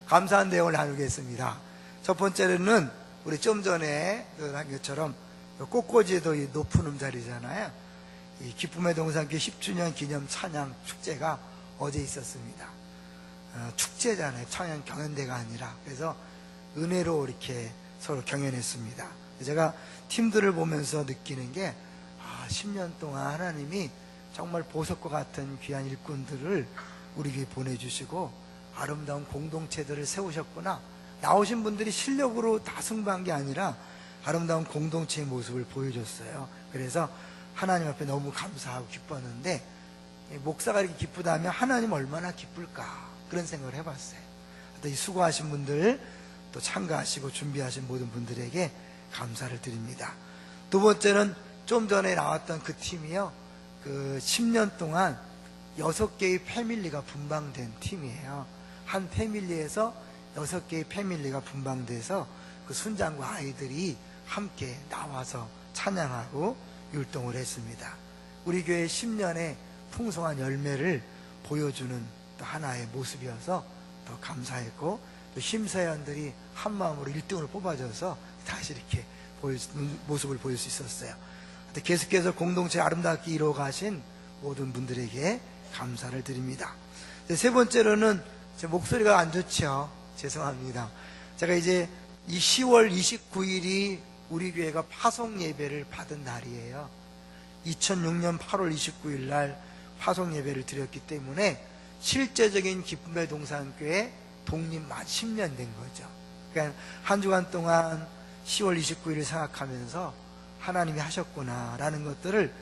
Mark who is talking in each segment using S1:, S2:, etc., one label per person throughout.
S1: 감사한 내용을 나누겠습니다. 첫 번째는 우리 좀 전에 한 것처럼 꽃꽂이에도 이 높은 음자리잖아요. 이 기쁨의 동산교회 10주년 기념 찬양 축제가 어제 있었습니다. 축제잖아요. 찬양 경연대가 아니라. 그래서 은혜로 이렇게 서로 경연했습니다. 제가 팀들을 보면서 느끼는 게 10년 동안 하나님이 정말 보석과 같은 귀한 일꾼들을 우리에게 보내주시고 아름다운 공동체들을 세우셨구나. 나오신 분들이 실력으로 다 승부한 게 아니라 아름다운 공동체의 모습을 보여줬어요. 그래서 하나님 앞에 너무 감사하고 기뻤는데, 목사가 이렇게 기쁘다면 하나님 얼마나 기쁠까, 그런 생각을 해봤어요. 이 수고하신 분들, 또 참가하시고 준비하신 모든 분들에게 감사를 드립니다. 두 번째는 좀 전에 나왔던 그 팀이요, 그 10년 동안 6개의 패밀리가 분방된 팀이에요. 한 패밀리에서 6개의 패밀리가 분방돼서 그 순장과 아이들이 함께 나와서 찬양하고 율동을 했습니다. 우리 교회 10년의 풍성한 열매를 보여주는 또 하나의 모습이어서 더 감사했고, 또 심사위원들이 한마음으로 1등을 뽑아줘서 다시 이렇게 모습을 보일 수 있었어요. 계속해서 공동체 아름답게 이루어가신 모든 분들에게 감사를 드립니다. 세 번째로는 제 목소리가 안 좋죠. 죄송합니다. 제가 이제 이 10월 29일이 우리 교회가 파송 예배를 받은 날이에요. 2006년 8월 29일 날 파송 예배를 드렸기 때문에 실제적인 기쁨의 동산교회 독립 만 10년 된 거죠. 그러니까 한 주간 동안 10월 29일을 생각하면서 하나님이 하셨구나 라는 것들을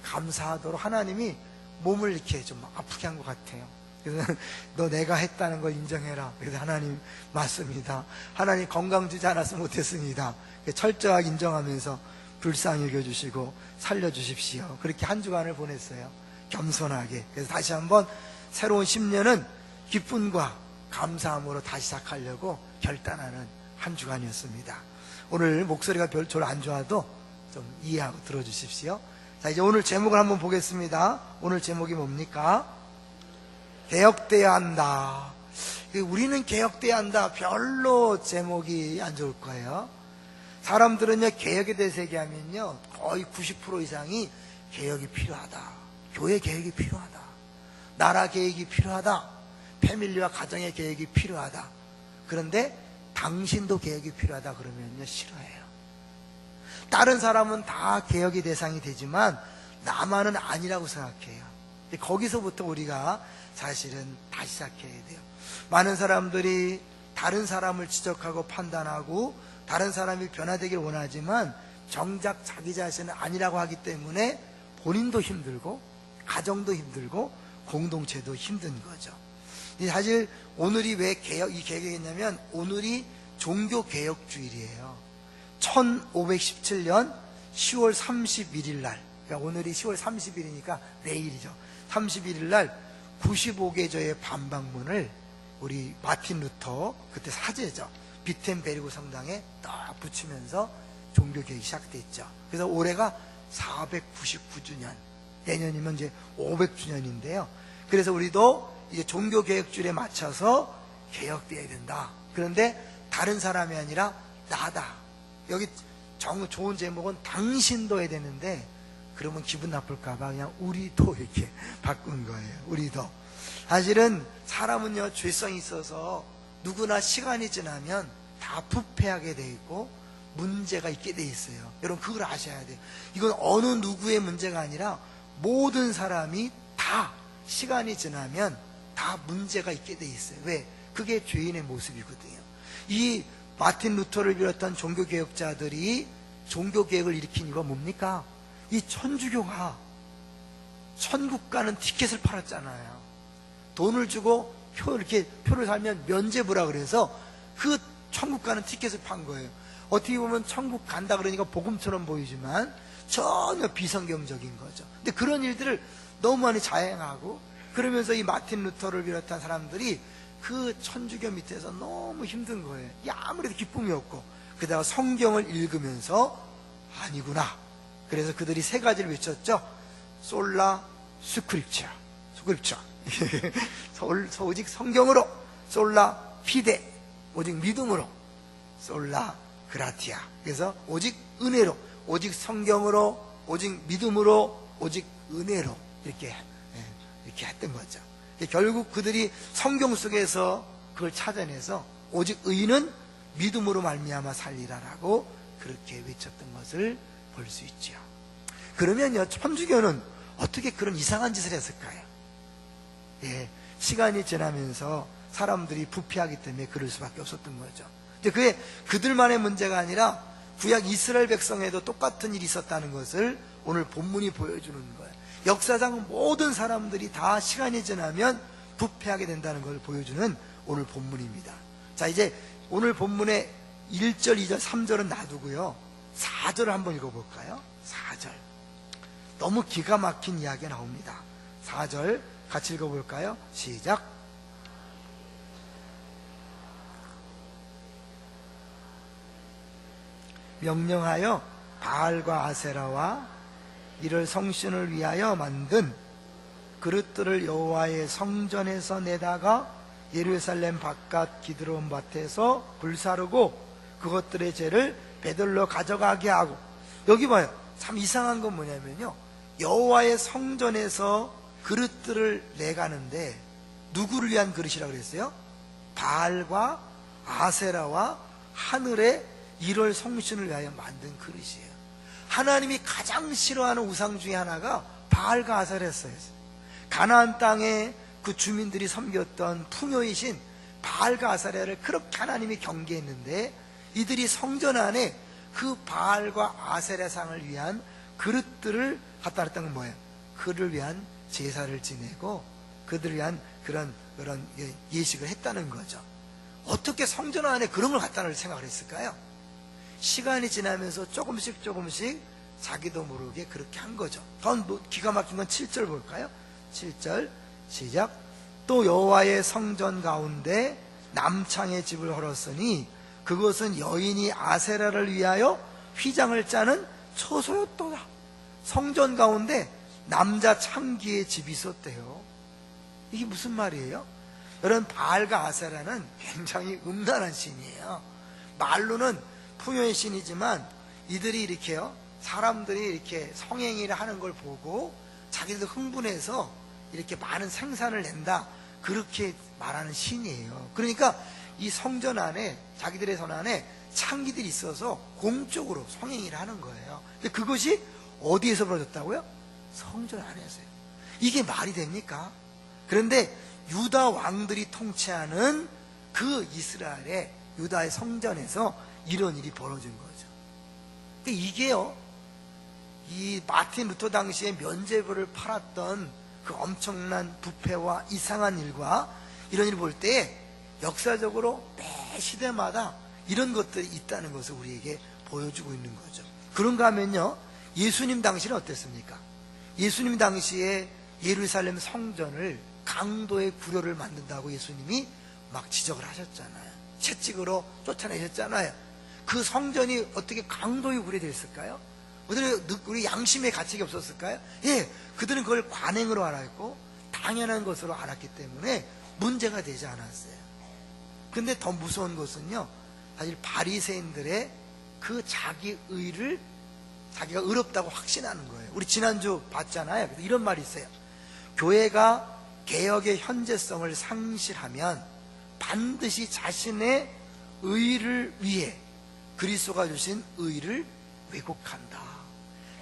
S1: 감사하도록 하나님이 몸을 이렇게 좀 아프게 한 것 같아요. 그래서 너 내가 했다는 걸 인정해라. 그래서 하나님 맞습니다. 하나님 건강 주지 않았으면 못했습니다. 철저하게 인정하면서 불쌍히 여겨주시고 살려주십시오. 그렇게 한 주간을 보냈어요. 겸손하게. 그래서 다시 한번 새로운 10년은 기쁨과 감사함으로 다시 시작하려고 결단하는 한 주간이었습니다. 오늘 목소리가 별로 안 좋아도 좀 이해하고 들어주십시오. 자, 이제 오늘 제목을 한번 보겠습니다. 오늘 제목이 뭡니까? 개혁돼야 한다. 우리는 개혁돼야 한다. 별로 제목이 안 좋을 거예요. 사람들은요, 개혁에 대해서 얘기하면요, 거의 90% 이상이 개혁이 필요하다. 교회 개혁이 필요하다. 나라 개혁이 필요하다. 패밀리와 가정의 개혁이 필요하다. 그런데 당신도 개혁이 필요하다 그러면요, 싫어해요. 다른 사람은 다 개혁의 대상이 되지만 나만은 아니라고 생각해요. 거기서부터 우리가 사실은 다시 시작해야 돼요. 많은 사람들이 다른 사람을 지적하고 판단하고 다른 사람이 변화되길 원하지만 정작 자기 자신은 아니라고 하기 때문에 본인도 힘들고 가정도 힘들고 공동체도 힘든 거죠. 사실 오늘이 왜 이 개혁이 있냐면 오늘이 종교개혁주일이에요. 1517년 10월 31일 날, 그러니까 오늘이 10월 30일이니까 내일이죠. 31일 날 95개조의 반박문을 우리 마틴 루터, 그때 사제죠, 비텐베르그 성당에 딱 붙이면서 종교개혁이 시작됐죠. 그래서 올해가 499주년, 내년이면 이제 500주년인데요. 그래서 우리도 이제 종교개혁주일에 맞춰서 개혁돼야 된다. 그런데 다른 사람이 아니라 나다. 여기 좋은 제목은 당신도 해야 되는데, 그러면 기분 나쁠까봐 그냥 우리도 이렇게 바꾼 거예요. 우리도. 사실은 사람은요, 죄성이 있어서 누구나 시간이 지나면 다 부패하게 돼 있고 문제가 있게 돼 있어요. 여러분 그걸 아셔야 돼요. 이건 어느 누구의 문제가 아니라 모든 사람이 다 시간이 지나면 다 문제가 있게 돼 있어요. 왜? 그게 죄인의 모습이거든요. 이 마틴 루터를 비롯한 종교개혁자들이 종교개혁을 일으킨 이유가 뭡니까? 이 천주교가 천국 가는 티켓을 팔았잖아요. 돈을 주고 이렇게 표를 사면 면죄부라 그래서 그 천국 가는 티켓을 판 거예요. 어떻게 보면 천국 간다 그러니까 복음처럼 보이지만 전혀 비성경적인 거죠. 근데 그런 일들을 너무 많이 자행하고 그러면서 이 마틴 루터를 비롯한 사람들이 그 천주교 밑에서 너무 힘든 거예요. 아무래도 기쁨이 없고, 그다가 성경을 읽으면서 아니구나. 그래서 그들이 세 가지를 외쳤죠. 솔라 스크립처, 오직 성경으로, 솔라 피데, 오직 믿음으로, 솔라 그라티아, 그래서 오직 은혜로, 오직 성경으로, 오직 믿음으로, 오직 은혜로 이렇게 했던 거죠. 결국 그들이 성경 속에서 그걸 찾아내서 오직 의인은 믿음으로 말미암아 살리라라고 그렇게 외쳤던 것을 볼 수 있죠. 그러면요, 천주교는 어떻게 그런 이상한 짓을 했을까요? 시간이 지나면서 사람들이 부패하기 때문에 그럴 수밖에 없었던 거죠. 근데 그게 그들만의 문제가 아니라 구약 이스라엘 백성에도 똑같은 일이 있었다는 것을 오늘 본문이 보여주는 거예요. 역사상 모든 사람들이 다 시간이 지나면 부패하게 된다는 걸 보여주는 오늘 본문입니다. 자, 이제 오늘 본문의 1절, 2절, 3절은 놔두고요, 4절을 한번 읽어볼까요? 4절. 너무 기가 막힌 이야기가 나옵니다. 4절 같이 읽어볼까요? 시작. 명령하여 바알과 아세라와 이를 성신을 위하여 만든 그릇들을 여호와의 성전에서 내다가 예루살렘 바깥 기드론 밭에서 불사르고 그것들의 죄를 베들로 가져가게 하고. 여기 봐요. 참 이상한 건 뭐냐면요, 여호와의 성전에서 그릇들을 내가는데 누구를 위한 그릇이라고 그랬어요? 바알과 아세라와 하늘의 1월 성신을 위하여 만든 그릇이에요. 하나님이 가장 싫어하는 우상 중에 하나가 바알과 아세라였어요. 가나안 땅에 그 주민들이 섬겼던 풍요의 신 바알과 아세라를 그렇게 하나님이 경계했는데, 이들이 성전 안에 그 바알과 아세라 상을 위한 그릇들을 갖다 놨던 건 뭐예요? 그를 위한 제사를 지내고 그들을 위한 그런 예식을 했다는 거죠. 어떻게 성전 안에 그런 걸 갖다 놓을 생각을 했을까요? 시간이 지나면서 조금씩 자기도 모르게 그렇게 한 거죠. 더 기가 막힌 건 7절 볼까요? 7절 시작. 또 여호와의 성전 가운데 남창의 집을 헐었으니 그것은 여인이 아세라를 위하여 휘장을 짜는 처소였도다. 성전 가운데 남자 창기의 집이 있었대요. 이게 무슨 말이에요? 여러분, 바알과 아세라는 굉장히 음란한 신이에요. 말로는 풍요의 신이지만 이들이 이렇게요, 사람들이 이렇게 성행위를 하는 걸 보고 자기들도 흥분해서 이렇게 많은 생산을 낸다, 그렇게 말하는 신이에요. 그러니까 이 성전 안에, 자기들의 선 안에 창기들이 있어서 공적으로 성행위를 하는 거예요. 근데 그것이 어디에서 벌어졌다고요? 성전 안에서요. 이게 말이 됩니까? 그런데 유다 왕들이 통치하는 그 이스라엘의 유다의 성전에서 이런 일이 벌어진 거죠. 근데 이게요, 이 마틴 루터 당시에 면죄부를 팔았던 그 엄청난 부패와 이상한 일과 이런 일을 볼 때 역사적으로 매 시대마다 이런 것들이 있다는 것을 우리에게 보여주고 있는 거죠. 그런가 하면요, 예수님 당시는 어땠습니까? 예수님 당시에 예루살렘 성전을 강도의 구려를 만든다고 예수님이 막 지적을 하셨잖아요. 채찍으로 쫓아내셨잖아요. 그 성전이 어떻게 강도의 구려 됐을까요? 우리 양심의 가책이 없었을까요? 예, 그들은 그걸 관행으로 알았고 당연한 것으로 알았기 때문에 문제가 되지 않았어요. 근데 더 무서운 것은요, 사실 바리새인들의 그 자기 의를 자기가 의롭다고 확신하는 거예요. 우리 지난주 봤잖아요. 그래서 이런 말이 있어요. 교회가 개혁의 현재성을 상실하면 반드시 자신의 의를 위해 그리스도가 주신 의를 왜곡한다.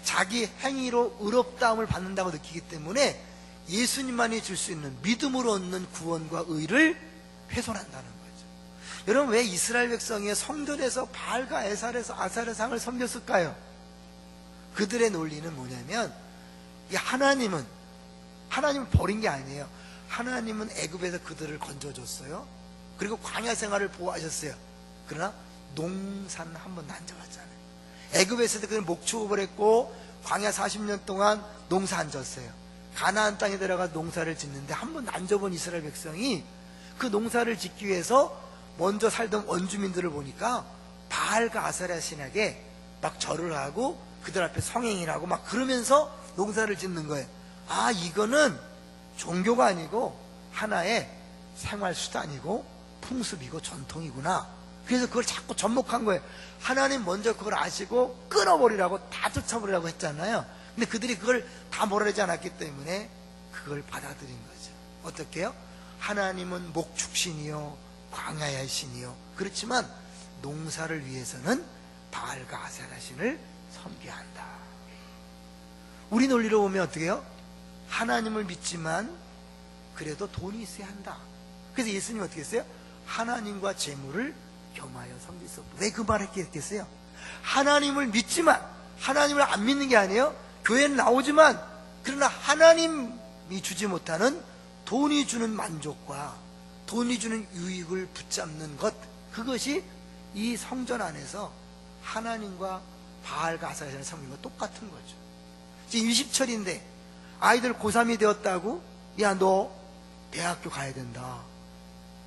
S1: 자기 행위로 의롭다함을 받는다고 느끼기 때문에 예수님만이 줄 수 있는 믿음으로 얻는 구원과 의를 훼손한다는 거죠. 여러분, 왜 이스라엘 백성이 성전에서 바알과 아세라상을 섬겼을까요? 그들의 논리는 뭐냐면, 하나님은 버린 게 아니에요. 하나님은 애굽에서 그들을 건져줬어요. 그리고 광야 생활을 보호하셨어요. 그러나 농사는 한 번도 안 져봤잖아요. 애굽에서도 그들은 목축업을 했고 광야 40년 동안 농사 안 졌어요. 가나안 땅에 들어가 농사를 짓는데 한 번도 안 져본 이스라엘 백성이 그 농사를 짓기 위해서 먼저 살던 원주민들을 보니까 바알과 아세라 신에게 막 절을 하고 그들 앞에 성행위를 하고 막 그러면서 농사를 짓는 거예요. 이거는 종교가 아니고 하나의 생활 수단이고 풍습이고 전통이구나. 그래서 그걸 자꾸 접목한 거예요. 하나님 먼저 그걸 아시고 끊어버리라고, 다 쫓아버리라고 했잖아요. 근데 그들이 그걸 다 몰아내지 않았기 때문에 그걸 받아들인 거죠. 어떻게 해요? 하나님은 목축신이요 광야의 신이요, 그렇지만 농사를 위해서는 바알과 아세라 신을 섬겨야 한다. 우리 논리로 보면 어떻게 해요? 하나님을 믿지만 그래도 돈이 있어야 한다. 그래서 예수님이 어떻게 했어요? 하나님과 재물을 겸하여 섬길 수 없다. 왜 그 말을 했겠어요? 하나님을 믿지만, 하나님을 안 믿는 게 아니에요. 교회는 나오지만 그러나 하나님이 주지 못하는 돈이 주는 만족과 돈이 주는 유익을 붙잡는 것, 그것이 이 성전 안에서 하나님과 바알과 아세라를 섬기는 거 똑같은 거죠. 지금 20철인데 아이들 고3이 되었다고, 야 너 대학교 가야 된다,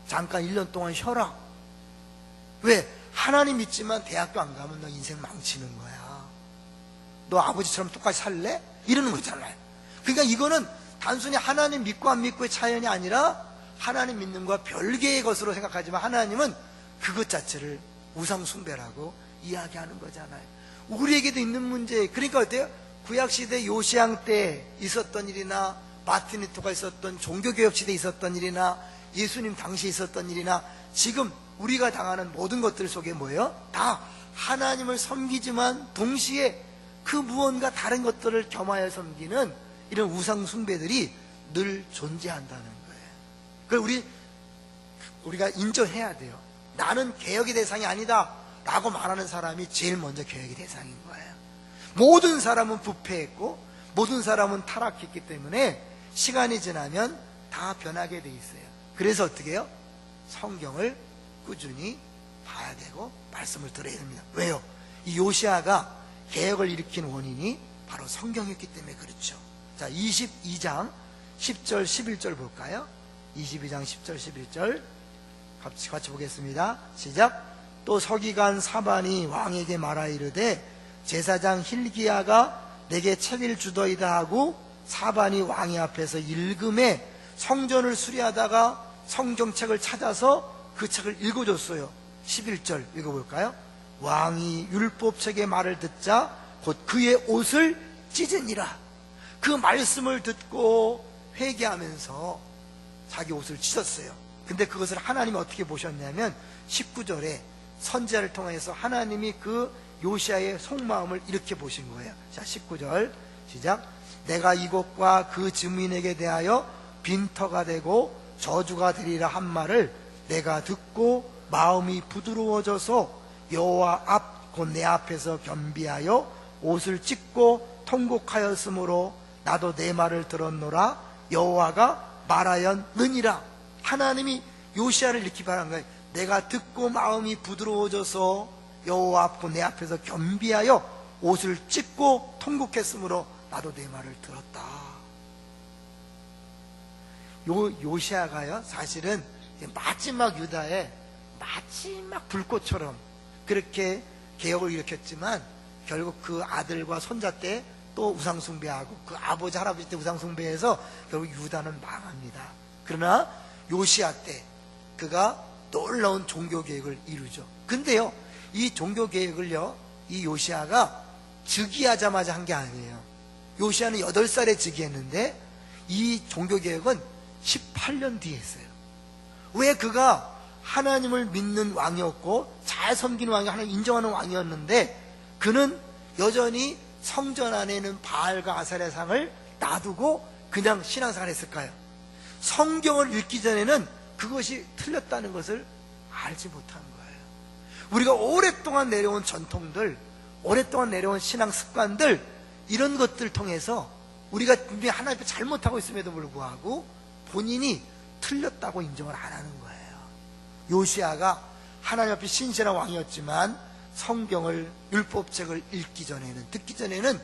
S1: 잠깐 1년 동안 쉬어라. 왜? 하나님 믿지만 대학교 안 가면 너 인생 망치는 거야. 너 아버지처럼 똑같이 살래? 이러는 거잖아요. 그러니까 이거는 단순히 하나님 믿고 안 믿고의 차이이 아니라 하나님 믿는 것과 별개의 것으로 생각하지만 하나님은 그것 자체를 우상 숭배라고 이야기하는 거잖아요. 우리에게도 있는 문제. 그러니까 어때요? 구약시대 요시양 때 있었던 일이나 마틴 루터가 있었던 종교개혁 시대에 있었던 일이나 예수님 당시에 있었던 일이나 지금 우리가 당하는 모든 것들 속에 뭐예요? 다 하나님을 섬기지만 동시에 그 무언가 다른 것들을 겸하여 섬기는 이런 우상 숭배들이 늘 존재한다는 거예요. 그걸 우리가 인정해야 돼요. 나는 개혁의 대상이 아니다 라고 말하는 사람이 제일 먼저 개혁의 대상인 거예요. 모든 사람은 부패했고 모든 사람은 타락했기 때문에 시간이 지나면 다 변하게 돼 있어요. 그래서 어떻게 해요? 성경을 꾸준히 봐야 되고 말씀을 들어야 됩니다. 왜요? 이 요시아가 개혁을 일으킨 원인이 바로 성경이었기 때문에 그렇죠. 자, 22장 10절 11절 볼까요? 22장 10절 11절 같이 보겠습니다. 시작. 또 서기관 사반이 왕에게 말하 이르되 제사장 힐기야가 내게 책을 주더이다 하고 사반이 왕의 앞에서 읽음에 성전을 수리하다가 성경책을 찾아서 그 책을 읽어줬어요. 11절 읽어볼까요? 왕이 율법책의 말을 듣자 곧 그의 옷을 찢으니라. 그 말씀을 듣고 회개하면서 자기 옷을 찢었어요. 근데 그것을 하나님이 어떻게 보셨냐면 19절에 선지자를 통해서 하나님이 그 요시아의 속마음을 이렇게 보신 거예요. 자, 19절 시작. 내가 이곳과 그 증민에게 대하여 빈터가 되고 저주가 되리라 한 말을 내가 듣고 마음이 부드러워져서 여호와 앞 곧 내 앞에서 겸비하여 옷을 찢고 통곡하였으므로 나도 내 말을 들었노라. 여호와가 말하였느니라. 하나님이 요시아를 이렇게 말한 거예요. 내가 듣고 마음이 부드러워져서 여호와 앞 곧 내 앞에서 겸비하여 옷을 찢고 통곡했으므로 나도 내 말을 들었다. 요시아가요 사실은 마지막 유다의 마지막 불꽃처럼 그렇게 개혁을 일으켰지만 결국 그 아들과 손자 때 또 우상숭배하고 그 아버지 할아버지 때 우상숭배해서 결국 유다는 망합니다. 그러나 요시아 때 그가 놀라운 종교개혁을 이루죠. 근데요 이 종교개혁을요 이 요시아가 즉위하자마자 한 게 아니에요. 요시아는 8살에 즉위했는데 이 종교개혁은 18년 뒤에 했어요. 왜? 그가 하나님을 믿는 왕이었고 잘 섬기는 왕이 하나님 인정하는 왕이었는데 그는 여전히 성전 안에 있는 바알과 아세라 상을 놔두고 그냥 신앙생활을 했을까요? 성경을 읽기 전에는 그것이 틀렸다는 것을 알지 못한 거예요. 우리가 오랫동안 내려온 전통들, 오랫동안 내려온 신앙 습관들, 이런 것들 통해서 우리가 분명히 하나님 앞에 잘못하고 있음에도 불구하고 본인이 틀렸다고 인정을 안 하는 거예요. 요시아가 하나님 앞에 신실한 왕이었지만 성경을 율법책을 읽기 전에는, 듣기 전에는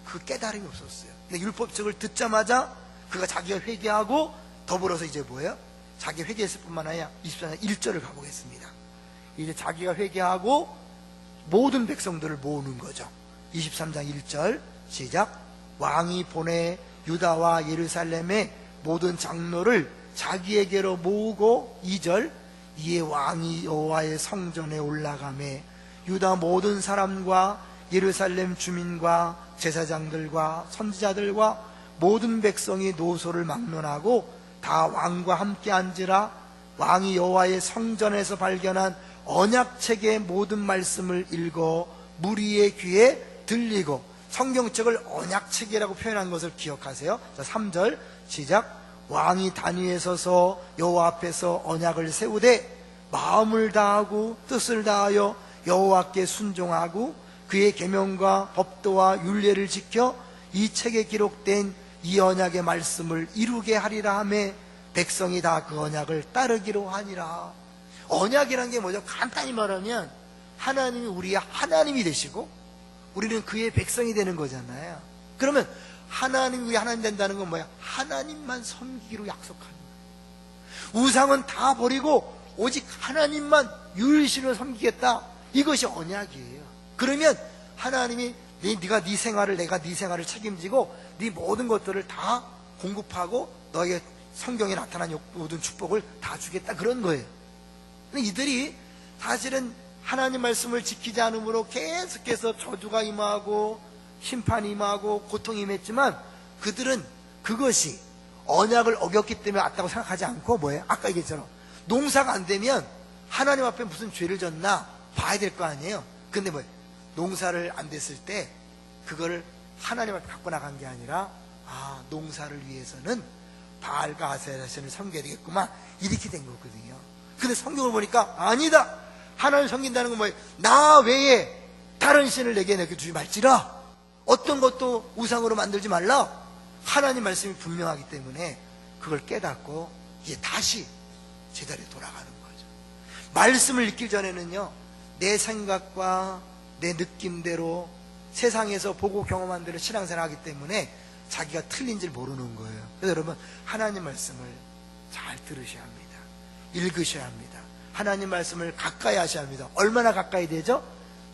S1: 그 깨달음이 없었어요. 근데 율법책을 듣자마자 그가 자기가 회개하고 더불어서 이제 뭐예요? 자기 회개했을 뿐만 아니라 24장 1절을 가보겠습니다. 이제 자기가 회개하고 모든 백성들을 모으는 거죠. 23장 1절 시작. 왕이 보내 유다와 예루살렘의 모든 장로를 자기에게로 모으고 2절 이에 왕이 여호와의 성전에 올라가매 유다 모든 사람과 예루살렘 주민과 제사장들과 선지자들과 모든 백성이 노소를 막론하고 다 왕과 함께 앉으라. 왕이 여호와의 성전에서 발견한 언약책의 모든 말씀을 읽어 무리의 귀에 들리고, 성경책을 언약책이라고 표현한 것을 기억하세요. 자, 3절 시작. 왕이 단위에 서서 여호와 앞에서 언약을 세우되 마음을 다하고 뜻을 다하여 여호와께 순종하고 그의 계명과 법도와 율례를 지켜 이 책에 기록된 이 언약의 말씀을 이루게 하리라 하매 백성이 다 그 언약을 따르기로 하니라. 언약이란 게 뭐죠? 간단히 말하면 하나님이 우리의 하나님이 되시고 우리는 그의 백성이 되는 거잖아요. 그러면 하나님이 우리 하나님 된다는 건 뭐야? 하나님만 섬기기로 약속하는 거예요. 우상은 다 버리고 오직 하나님만 유일신으로 섬기겠다. 이것이 언약이에요. 그러면 하나님이 네가 네 생활을, 내가 네 생활을 책임지고 네 모든 것들을 다 공급하고 너에게 성경에 나타난 모든 축복을 다 주겠다, 그런 거예요. 근데 이들이 사실은 하나님 말씀을 지키지 않으므로 계속해서 저주가 임하고 심판이 임하고 고통이 임했지만 그들은 그것이 언약을 어겼기 때문에 왔다고 생각하지 않고 뭐예요? 아까 얘기했잖아. 농사가 안 되면 하나님 앞에 무슨 죄를 졌나 봐야 될 거 아니에요. 근데 뭐예요? 농사를 안 됐을 때 그거를 하나님 앞에 갖고 나간 게 아니라, 농사를 위해서는 바알과 아세라신을 섬겨야 되겠구만, 이렇게 된 거거든요. 근데 성경을 보니까 아니다, 하나님을 섬긴다는 건 뭐예요? 나 외에 다른 신을 내게 주지 말지라. 어떤 것도 우상으로 만들지 말라. 하나님 말씀이 분명하기 때문에 그걸 깨닫고 이제 다시 제자리에 돌아가는 거죠. 말씀을 읽기 전에는요, 내 생각과 내 느낌대로 세상에서 보고 경험한 대로 신앙생활하기 때문에 자기가 틀린 줄 모르는 거예요. 그래서 여러분, 하나님 말씀을 잘 들으셔야 합니다. 읽으셔야 합니다. 하나님 말씀을 가까이 하셔야 합니다. 얼마나 가까이 되죠?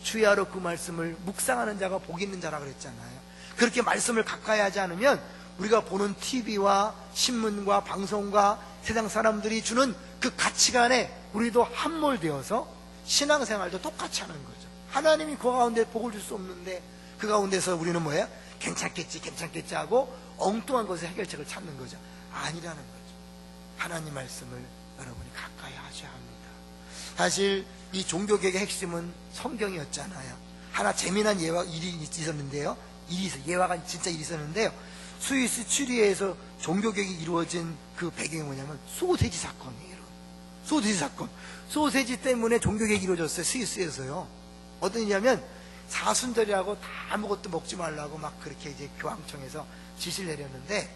S1: 주야로 그 말씀을 묵상하는 자가 복 있는 자라고 그랬잖아요. 그렇게 말씀을 가까이 하지 않으면 우리가 보는 TV와 신문과 방송과 세상 사람들이 주는 그 가치관에 우리도 함몰되어서 신앙생활도 똑같이 하는 거죠. 하나님이 그 가운데 복을 줄 수 없는데 그 가운데서 우리는 뭐예요? 괜찮겠지 하고 엉뚱한 것에 해결책을 찾는 거죠. 아니라는 거죠. 하나님 말씀을 여러분이 가까이 하셔야 합니다. 사실 이 종교개혁의 핵심은 성경이었잖아요. 하나 재미난 일이 있었는데요. 예화가 진짜 일이 있었는데요. 스위스 취리히에서 종교개혁이 이루어진 그 배경이 뭐냐면 소세지 사건이에요. 소세지 사건. 소세지 때문에 종교개혁이 이루어졌어요. 스위스에서요. 어떤 일이냐면 사순절이라고 다 아무것도 먹지 말라고 막 그렇게 이제 교황청에서 지시를 내렸는데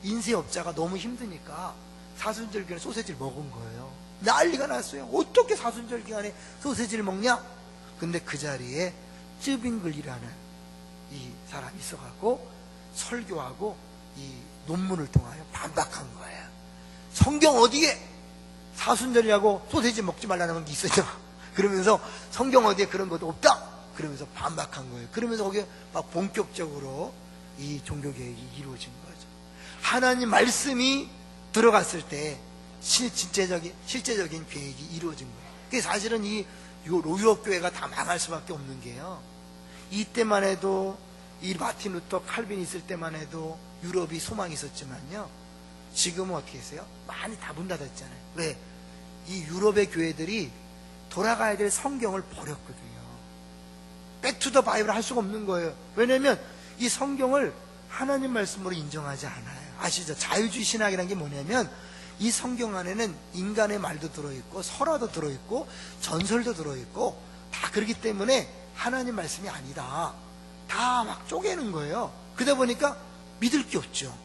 S1: 인쇄업자가 너무 힘드니까 사순절 기간에 소세지를 먹은 거예요. 난리가 났어요. 어떻게 사순절 기간에 소세지를 먹냐? 근데 그 자리에 쯔빙글이라는 이 사람이 있어갖고 설교하고 이 논문을 통하여 반박한 거예요. 성경 어디에 사순절이라고 소세지 먹지 말라는 게 있었냐? 그러면서 성경 어디에 그런 것도 없다? 그러면서 반박한 거예요. 그러면서 거기에 막 본격적으로 이 종교개혁이 이루어진 거죠. 하나님 말씀이 들어갔을 때 실제적인 계획이 이루어진 거예요. 그게 사실은 이 유럽교회가 다 망할 수밖에 없는 게요, 이때만 해도 이 마틴 루터 칼빈이 있을 때만 해도 유럽이 소망이 있었지만요, 지금은 어떻게 했어요? 많이 다 문 닫았잖아요. 왜? 이 유럽의 교회들이 돌아가야 될 성경을 버렸거든요. 백투더 바이블을 할 수가 없는 거예요. 왜냐하면 이 성경을 하나님 말씀으로 인정하지 않아요. 아시죠? 자유주의 신학이라는 게 뭐냐면 이 성경 안에는 인간의 말도 들어있고 설화도 들어있고 전설도 들어있고 다 그렇기 때문에 하나님 말씀이 아니다, 다 막 쪼개는 거예요. 그러다 보니까 믿을 게 없죠.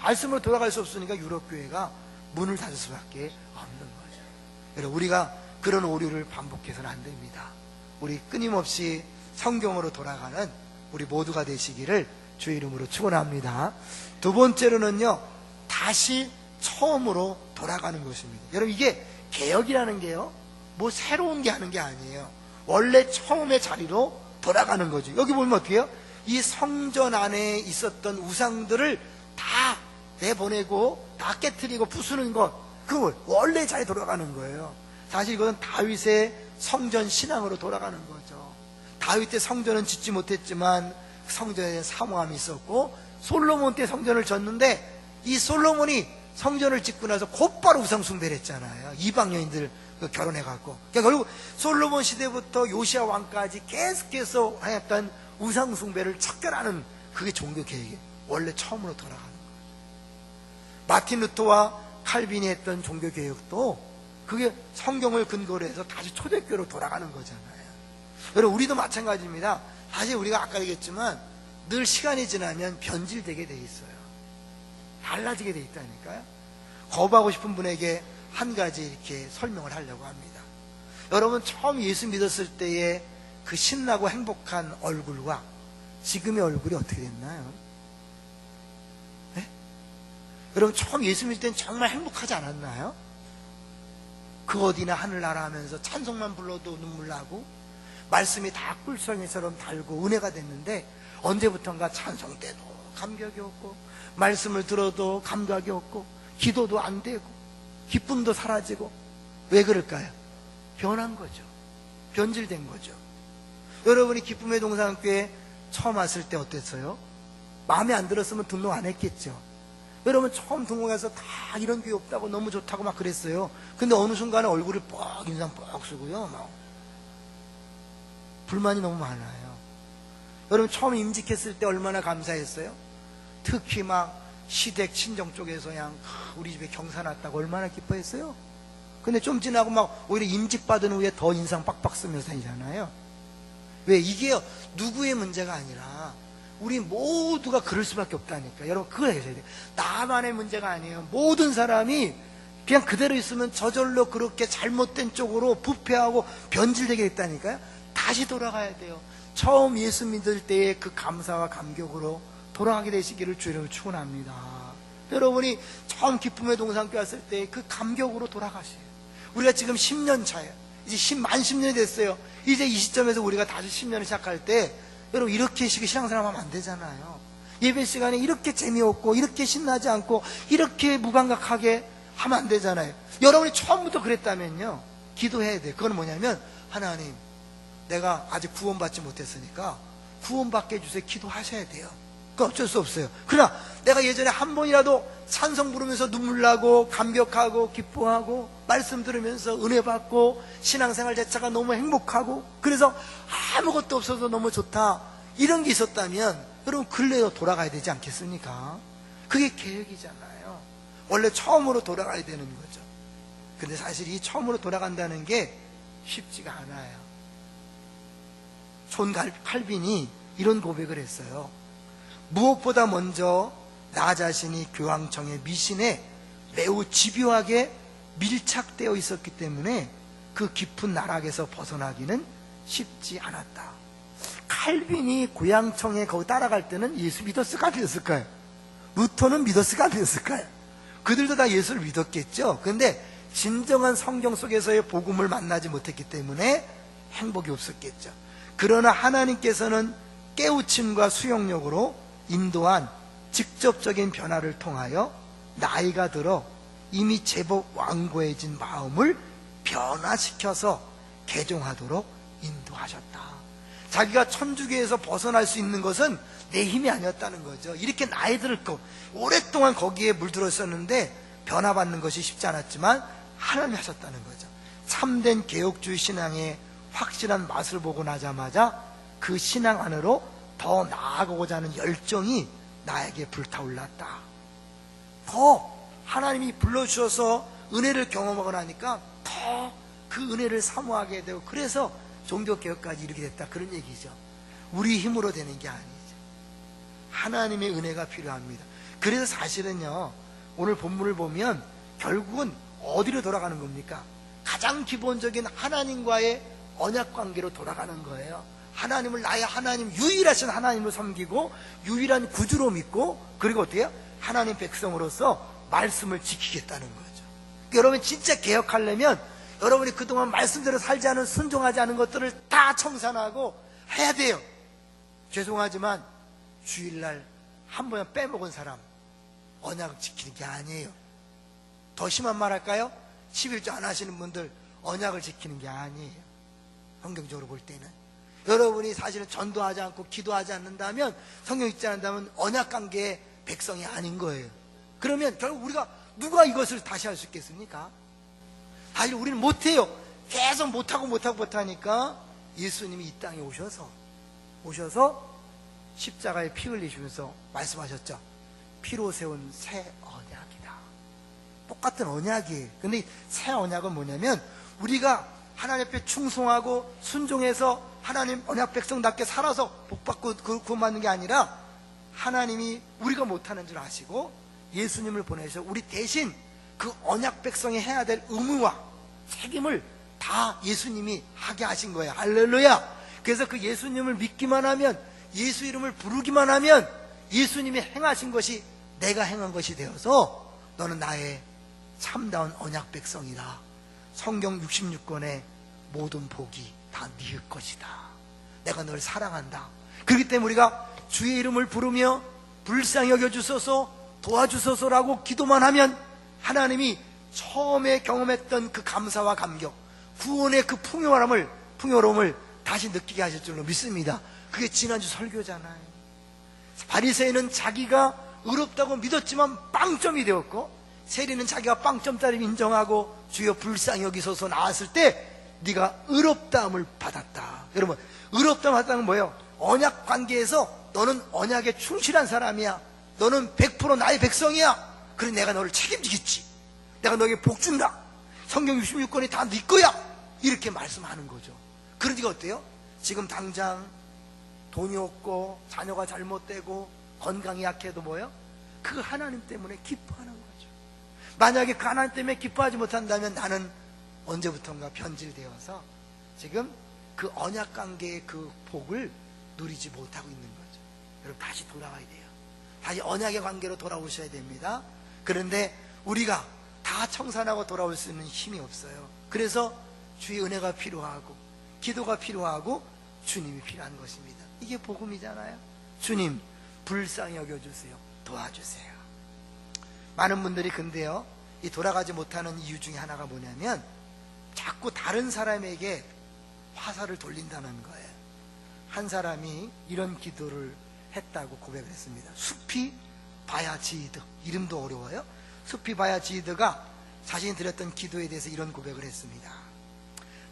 S1: 말씀으로 돌아갈 수 없으니까 유럽교회가 문을 닫을 수밖에 없는 거죠. 여러분, 우리가 그런 오류를 반복해서는 안 됩니다. 우리 끊임없이 성경으로 돌아가는 우리 모두가 되시기를 주의 이름으로 축원합니다. 두 번째로는요, 다시 처음으로 돌아가는 것입니다. 여러분, 이게 개혁이라는 게요, 뭐 새로운 게 하는 게 아니에요. 원래 처음의 자리로 돌아가는 거죠. 여기 보면 어떻게 해요? 이 성전 안에 있었던 우상들을 다 내보내고 다 깨트리고 부수는 것, 그 원래 잘 돌아가는 거예요. 사실 이것은 다윗의 성전 신앙으로 돌아가는 거죠. 다윗 때 성전은 짓지 못했지만 성전에 사모함이 있었고, 솔로몬 때 성전을 졌는데 이 솔로몬이 성전을 짓고 나서 곧바로 우상 숭배를 했잖아요. 이방 여인들 결혼해갖고. 그러니까 결국 솔로몬 시대부터 요시아 왕까지 계속해서 했던 우상 숭배를 척결하는 그게 종교 개혁이 원래 처음으로 돌아가는 거예요. 마틴 루터와 칼빈이 했던 종교 개혁도 그게 성경을 근거로 해서 다시 초대교로 돌아가는 거잖아요. 여러분, 우리도 마찬가지입니다. 사실 우리가 아까 얘기했지만 늘 시간이 지나면 변질되게 돼 있어요. 달라지게 돼 있다니까요. 거부하고 싶은 분에게 한 가지 이렇게 설명을 하려고 합니다. 여러분, 처음 예수 믿었을 때의 그 신나고 행복한 얼굴과 지금의 얼굴이 어떻게 됐나요? 네? 여러분, 처음 예수 믿을 때는 정말 행복하지 않았나요? 그 어디나 하늘나라 하면서 찬송만 불러도 눈물 나고 말씀이 다 꿀송이처럼 달고 은혜가 됐는데, 언제부턴가 찬송 때도 감격이 없고 말씀을 들어도 감각이 없고 기도도 안 되고 기쁨도 사라지고. 왜 그럴까요? 변한 거죠. 변질된 거죠. 여러분이 기쁨의 동산교회 처음 왔을 때 어땠어요? 마음에 안 들었으면 등록 안 했겠죠. 여러분, 처음 등록해서 다 이런 교회 없다고 너무 좋다고 막 그랬어요. 근데 어느 순간에 얼굴이 뻑 인상 뻑 쓰고요, 막 불만이 너무 많아요. 여러분, 처음 임직했을 때 얼마나 감사했어요? 특히 막 시댁 친정 쪽에서 그냥 우리 집에 경사 났다고 얼마나 기뻐했어요? 근데 좀 지나고 막 오히려 임직받은 후에 더 인상 빡빡 쓰면서 다니잖아요. 왜? 이게 누구의 문제가 아니라 우리 모두가 그럴 수밖에 없다니까. 여러분, 그걸 해야 돼요. 나만의 문제가 아니에요. 모든 사람이 그냥 그대로 있으면 저절로 그렇게 잘못된 쪽으로 부패하고 변질되게 됐다니까요. 다시 돌아가야 돼요. 처음 예수 믿을 때의 그 감사와 감격으로 돌아가게 되시기를 주님을 축원합니다. 여러분이 처음 기쁨의 동산교회 왔을 때 그 감격으로 돌아가세요. 우리가 지금 10년 차예요. 이제 만 10년이 됐어요. 이제 이 시점에서 우리가 다시 10년을 시작할 때, 여러분, 이렇게 신앙생활 하면 안 되잖아요. 예배 시간에 이렇게 재미없고 이렇게 신나지 않고 이렇게 무감각하게 하면 안 되잖아요. 여러분이 처음부터 그랬다면요, 기도해야 돼요. 그건 뭐냐면, 하나님, 내가 아직 구원받지 못했으니까 구원받게 해주세요. 기도하셔야 돼요. 그건 어쩔 수 없어요. 그러나 내가 예전에 한 번이라도 찬송 부르면서 눈물 나고 감격하고 기뻐하고 말씀 들으면서 은혜 받고 신앙생활 자체가 너무 행복하고 그래서 아무것도 없어서 너무 좋다, 이런 게 있었다면 여러분, 근래로 돌아가야 되지 않겠습니까? 그게 계획이잖아요. 원래 처음으로 돌아가야 되는 거죠. 근데 사실 이 처음으로 돌아간다는 게 쉽지가 않아요. 존 칼빈이 이런 고백을 했어요. 무엇보다 먼저 나 자신이 교황청의 미신에 매우 집요하게 밀착되어 있었기 때문에 그 깊은 나락에서 벗어나기는 쉽지 않았다. 칼빈이 교황청에 거기 따라갈 때는 예수 믿었을까 안 믿었을까요? 루터는 믿었을까 안 믿었을까요? 그들도 다 예수를 믿었겠죠. 근데 진정한 성경 속에서의 복음을 만나지 못했기 때문에 행복이 없었겠죠. 그러나 하나님께서는 깨우침과 수용력으로 인도한 직접적인 변화를 통하여 나이가 들어 이미 제법 완고해진 마음을 변화시켜서 개종하도록 인도하셨다. 자기가 천주교에서 벗어날 수 있는 것은 내 힘이 아니었다는 거죠. 이렇게 나이 들고 오랫동안 거기에 물들어 있었는데 변화받는 것이 쉽지 않았지만 하나님이 하셨다는 거죠. 참된 개혁주의 신앙의 확실한 맛을 보고 나자마자 그 신앙 안으로 더 나아가고자 하는 열정이 나에게 불타올랐다. 더 하나님이 불러주셔서 은혜를 경험하고 나니까 더 그 은혜를 사모하게 되고, 그래서 종교개혁까지 이르게 됐다, 그런 얘기죠. 우리 힘으로 되는 게 아니죠. 하나님의 은혜가 필요합니다. 그래서 사실은요, 오늘 본문을 보면 결국은 어디로 돌아가는 겁니까? 가장 기본적인 하나님과의 언약관계로 돌아가는 거예요. 하나님을 나의 하나님, 유일하신 하나님을 섬기고 유일한 구주로 믿고, 그리고 어떻게 해요? 하나님 백성으로서 말씀을 지키겠다는 거죠. 그러니까 여러분, 진짜 개혁하려면 여러분이 그동안 말씀대로 살지 않은, 순종하지 않은 것들을 다 청산하고 해야 돼요. 죄송하지만 주일날 한 번 빼먹은 사람 언약을 지키는 게 아니에요. 더 심한 말 할까요? 11조 안 하시는 분들 언약을 지키는 게 아니에요. 성경적으로 볼 때는 여러분이 사실은 전도하지 않고 기도하지 않는다면, 성경 읽지 않는다면 언약관계의 백성이 아닌 거예요. 그러면 결국 우리가 누가 이것을 다시 할 수 있겠습니까? 사실 우리는 못해요. 계속 못하니까 예수님이 이 땅에 오셔서 십자가에 피 흘리시면서 말씀하셨죠. 피로 세운 새 언약이다. 똑같은 언약이에요. 근데 새 언약은 뭐냐면, 우리가 하나님 앞에 충성하고 순종해서 하나님 언약 백성답게 살아서 복받고 구원받는 게 아니라, 하나님이 우리가 못하는 줄 아시고 예수님을 보내셔 우리 대신 그 언약 백성이 해야 될 의무와 책임을 다 예수님이 하게 하신 거예요. 할렐루야. 그래서 그 예수님을 믿기만 하면, 예수 이름을 부르기만 하면 예수님이 행하신 것이 내가 행한 것이 되어서 너는 나의 참다운 언약 백성이다. 성경 66권의 모든 복이 다 네 것이다. 내가 널 사랑한다. 그렇기 때문에 우리가 주의 이름을 부르며 불쌍히 여겨주소서, 도와주소서라고 기도만 하면 하나님이 처음에 경험했던 그 감사와 감격, 구원의 그 풍요로움을 다시 느끼게 하실 줄로 믿습니다. 그게 지난주 설교잖아요. 바리새인은 자기가 의롭다고 믿었지만 빵점이 되었고, 세리는 자기가 빵점짜리 인정하고 주여 불쌍히 여기소서 나왔을 때 네가 의롭다함을 받았다. 여러분, 의롭다함을 받았다는 건 뭐예요? 언약 관계에서 너는 언약에 충실한 사람이야. 너는 100% 나의 백성이야. 그래 내가 너를 책임지겠지. 내가 너에게 복 준다. 성경 66권이 다 네 거야. 이렇게 말씀하는 거죠. 그러니까 어때요? 지금 당장 돈이 없고 자녀가 잘못되고 건강이 약해도 뭐예요? 그 하나님 때문에 기뻐하는 거죠. 만약에 그 하나님 때문에 기뻐하지 못한다면 나는 언제부턴가 변질되어서 지금 그 언약관계의 그 복을 누리지 못하고 있는 거죠. 여러분, 다시 돌아와야 돼요. 다시 언약의 관계로 돌아오셔야 됩니다. 그런데 우리가 다 청산하고 돌아올 수 있는 힘이 없어요. 그래서 주의 은혜가 필요하고 기도가 필요하고 주님이 필요한 것입니다. 이게 복음이잖아요. 주님 불쌍히 여겨주세요. 도와주세요. 많은 분들이 근데요, 이 돌아가지 못하는 이유 중에 하나가 뭐냐면 자꾸 다른 사람에게 화살을 돌린다는 거예요. 한 사람이 이런 기도를 했다고 고백을 했습니다. 수피 바야지드, 이름도 어려워요. 수피 바야지드가 자신이 드렸던 기도에 대해서 이런 고백을 했습니다.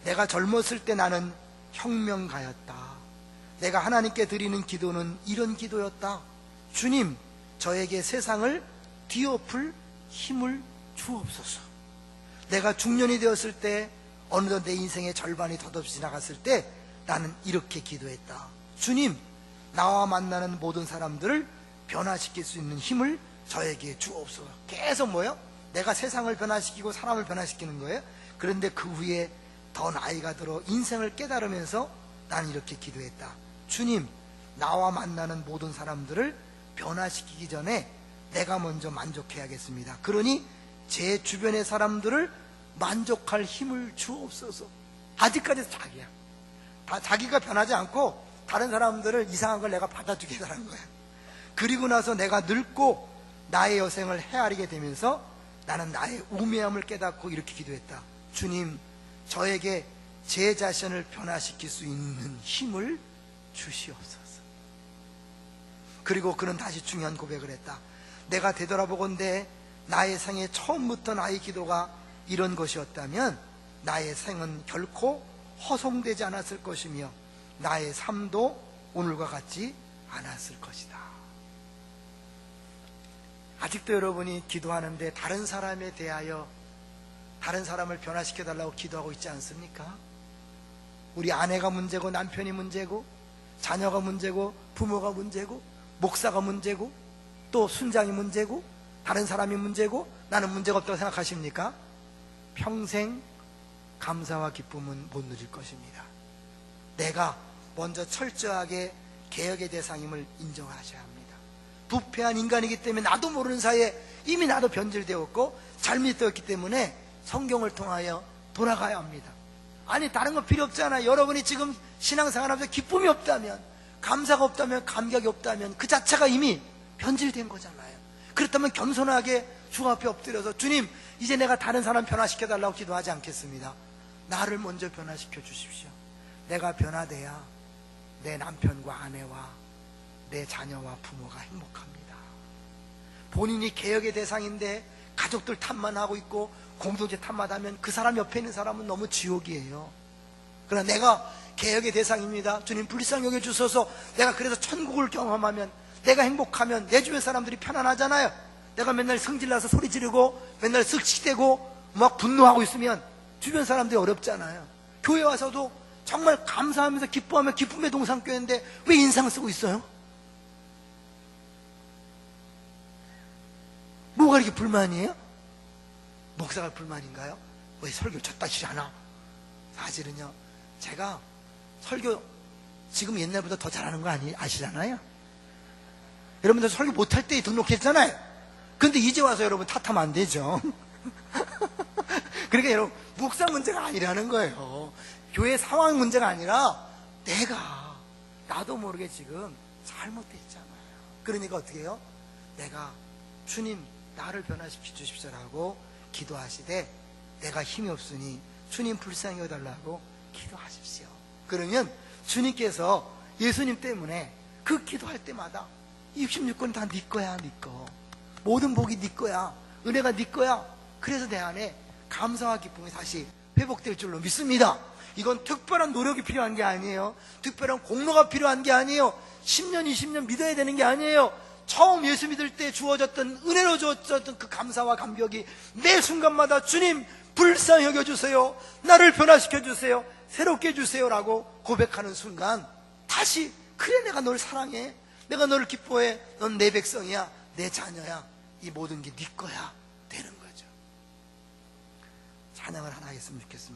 S1: 내가 젊었을 때 나는 혁명가였다. 내가 하나님께 드리는 기도는 이런 기도였다. 주님, 저에게 세상을 뒤엎을 힘을 주옵소서. 내가 중년이 되었을 때, 어느덧 내 인생의 절반이 덧없이 지나갔을 때 나는 이렇게 기도했다. 주님, 나와 만나는 모든 사람들을 변화시킬 수 있는 힘을 저에게 주옵소서. 계속 뭐예요? 내가 세상을 변화시키고 사람을 변화시키는 거예요. 그런데 그 후에 더 나이가 들어 인생을 깨달으면서 나는 이렇게 기도했다. 주님, 나와 만나는 모든 사람들을 변화시키기 전에 내가 먼저 만족해야겠습니다. 그러니 제 주변의 사람들을 만족할 힘을 주옵소서. 아직까지 자기야. 자기가 변하지 않고 다른 사람들을 이상한 걸 내가 받아주게 해달라는 거야. 그리고 나서 내가 늙고 나의 여생을 헤아리게 되면서 나는 나의 우매함을 깨닫고 이렇게 기도했다. 주님, 저에게 제 자신을 변화시킬 수 있는 힘을 주시옵소서. 그리고 그는 다시 중요한 고백을 했다. 내가 되돌아보건대 나의 생애 처음부터 나의 기도가 이런 것이었다면 나의 생은 결코 허송되지 않았을 것이며 나의 삶도 오늘과 같지 않았을 것이다. 아직도 여러분이 기도하는데 다른 사람에 대하여 다른 사람을 변화시켜달라고 기도하고 있지 않습니까? 우리 아내가 문제고 남편이 문제고 자녀가 문제고 부모가 문제고 목사가 문제고 또 순장이 문제고 다른 사람이 문제고 나는 문제가 없다고 생각하십니까? 평생 감사와 기쁨은 못 누릴 것입니다. 내가 먼저 철저하게 개혁의 대상임을 인정하셔야 합니다. 부패한 인간이기 때문에 나도 모르는 사이에 이미 나도 변질되었고 잘못되었기 때문에 성경을 통하여 돌아가야 합니다. 아니 다른 거 필요 없잖아요. 여러분이 지금 신앙생활하면서 기쁨이 없다면, 감사가 없다면, 감격이 없다면 그 자체가 이미 변질된 거잖아요. 그렇다면 겸손하게 주 앞에 엎드려서 주님, 이제 내가 다른 사람 변화시켜달라고 기도하지 않겠습니다. 나를 먼저 변화시켜 주십시오. 내가 변화돼야 내 남편과 아내와 내 자녀와 부모가 행복합니다. 본인이 개혁의 대상인데 가족들 탓만 하고 있고 공동체 탓만 하면 그 사람 옆에 있는 사람은 너무 지옥이에요. 그러나 내가 개혁의 대상입니다. 주님 불쌍히 여겨주셔서 내가 그래서 천국을 경험하면, 내가 행복하면 내 주변 사람들이 편안하잖아요. 내가 맨날 성질나서 소리 지르고 맨날 쓱씩대고 막 분노하고 있으면 주변 사람들이 어렵잖아요. 교회 와서도 정말 감사하면서 기뻐하며 기쁨의 동산교회인데 왜 인상 쓰고 있어요? 뭐가 이렇게 불만이에요? 목사가 불만인가요? 왜 설교 쳤다시지 않아? 사실은요, 제가 설교 지금 옛날보다 더 잘하는 거 아시잖아요? 여러분들 설교 못할 때 등록했잖아요. 근데 이제 와서 여러분 탓하면 안 되죠. 그러니까 여러분, 목사 문제가 아니라는 거예요. 교회 상황 문제가 아니라 나도 모르게 지금 잘못됐잖아요. 그러니까 어떻게 해요? 내가 주님 나를 변화시켜 주십시오라고 기도하시되, 내가 힘이 없으니 주님 불쌍히 여달라고 기도하십시오. 그러면 주님께서 예수님 때문에 그 기도할 때마다 66권 다 네 거야, 네 거. 모든 복이 네 거야. 은혜가 네 거야. 그래서 내 안에 감사와 기쁨이 다시 회복될 줄로 믿습니다. 이건 특별한 노력이 필요한 게 아니에요. 특별한 공로가 필요한 게 아니에요. 10년, 20년 믿어야 되는 게 아니에요. 처음 예수 믿을 때 주어졌던, 은혜로 주어졌던 그 감사와 감격이 매 순간마다 주님 불쌍히 여겨주세요, 나를 변화시켜주세요, 새롭게 해주세요 라고 고백하는 순간 다시, 그래 내가 널 사랑해, 내가 너를 기뻐해, 넌 내 백성이야, 내 자녀야, 이 모든 게 네 거야 되는 거죠. 찬양을 하나 했으면 좋겠습니다.